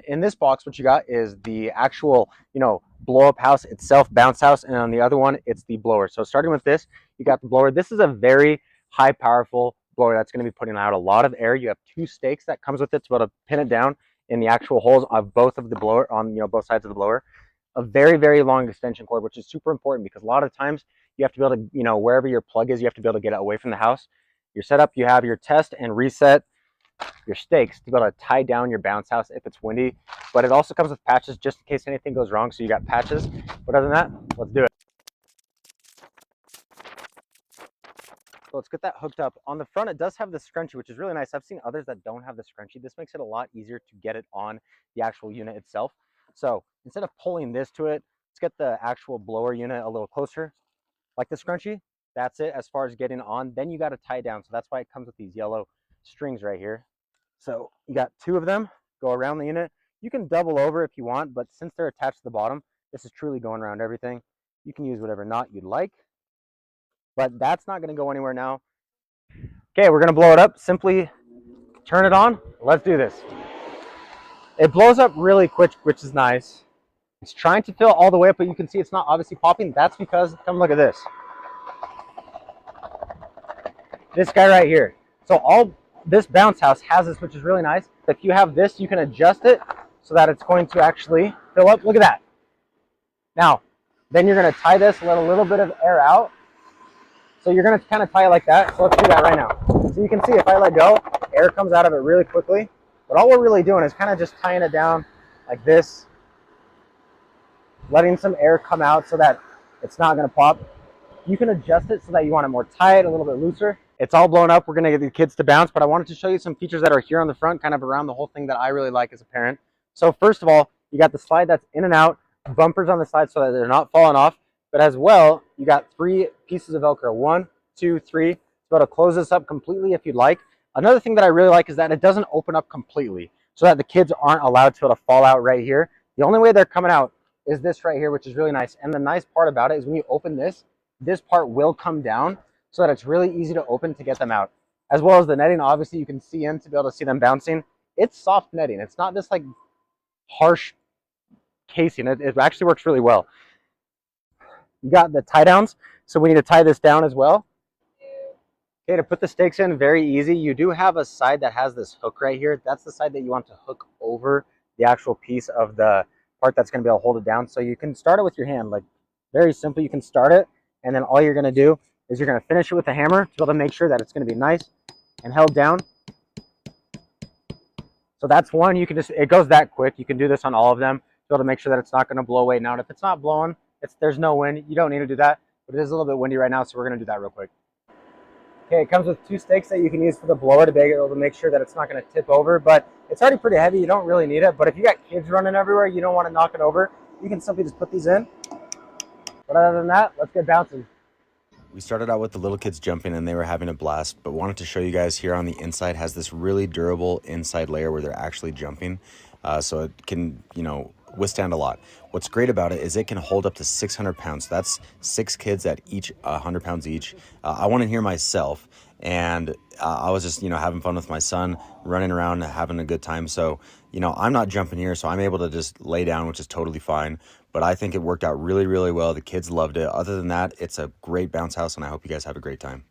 in this box, what you got is the actual, blow up house itself, bounce house, and on the other one, it's the blower. So starting with this, you got the blower. This is a very high powerful blower that's going to be putting out a lot of air. You have two stakes that comes with it to be able to pin it down in the actual holes of both of the blower on both sides of the blower. A very, very long extension cord, which is super important because a lot of times you have to be able to, wherever your plug is, you have to be able to get it away from the house. Your setup, you have your test and reset your stakes to be able to tie down your bounce house if it's windy, but it also comes with patches just in case anything goes wrong. So you got patches, but other than that, let's do it. So let's get that hooked up. On the front, it does have the scrunchie, which is really nice. I've seen others that don't have the scrunchie. This makes it a lot easier to get it on the actual unit itself. So instead of pulling this to it, let's get the actual blower unit a little closer. Like the scrunchie, that's it as far as getting on. Then you got to tie down. So that's why it comes with these yellow strings right here. So you got two of them go around the unit. You can double over if you want, but since they're attached to the bottom, this is truly going around everything. You can use whatever knot you'd like, but that's not going to go anywhere now. Okay, we're going to blow it up. Simply turn it on. Let's do this. It blows up really quick, which is nice. It's trying to fill all the way up, but you can see it's not obviously popping. That's because, come look at this. This guy right here. So this bounce house has this, which is really nice. If you have this, you can adjust it so that it's going to actually fill up. Look at that. Now, then you're going to tie this, let a little bit of air out. So you're going to kind of tie it like that. So let's do that right now. So you can see if I let go, air comes out of it really quickly. But all we're really doing is kind of just tying it down like this, letting some air come out so that it's not going to pop. You can adjust it so that you want it more tight, a little bit looser. It's all blown up. We're going to get the kids to bounce, but I wanted to show you some features that are here on the front, kind of around the whole thing that I really like as a parent. So first of all, you got the slide that's in and out, bumpers on the side so that they're not falling off, but as well, you got 3 pieces of Velcro. 1, 2, 3. It's about to close this up completely if you'd like. Another thing that I really like is that it doesn't open up completely so that the kids aren't allowed to be able to fall out right here. The only way they're coming out is this right here, which is really nice. And the nice part about it is when you open this part will come down so that it's really easy to open to get them out. As well as the netting, obviously you can see in to be able to see them bouncing. It's soft netting. It's not this like harsh casing. It actually works really well. You got the tie downs, so we need to tie this down as well. Okay, to put the stakes in, very easy. You do have a side that has this hook right here. That's the side that you want to hook over the actual piece of the part that's going to be able to hold it down. So you can start it with your hand, like very simple. You can start it, and then all you're going to do is you're going to finish it with a hammer to be able to make sure that it's going to be nice and held down. So that's one. You can just, it goes that quick. You can do this on all of them to be able to make sure that it's not going to blow away. Now, if it's not blowing, there's no wind, you don't need to do that, but it is a little bit windy right now, so we're going to do that real quick. Okay, it comes with 2 stakes that you can use for the blower to be able to make sure that it's not going to tip over, but it's already pretty heavy. You don't really need it, but if you got kids running everywhere, you don't want to knock it over, you can simply just put these in. But other than that, let's get bouncing. We started out with the little kids jumping and they were having a blast, but wanted to show you guys here on the inside has this really durable inside layer where they're actually jumping. So it can, withstand a lot. What's great about it is it can hold up to 600 pounds. That's 6 kids at each 100 pounds each. I went in here myself and I was just, having fun with my son, running around, having a good time. So, I'm not jumping here, so I'm able to just lay down, which is totally fine. But I think it worked out really, really well. The kids loved it. Other than that, it's a great bounce house, and I hope you guys have a great time.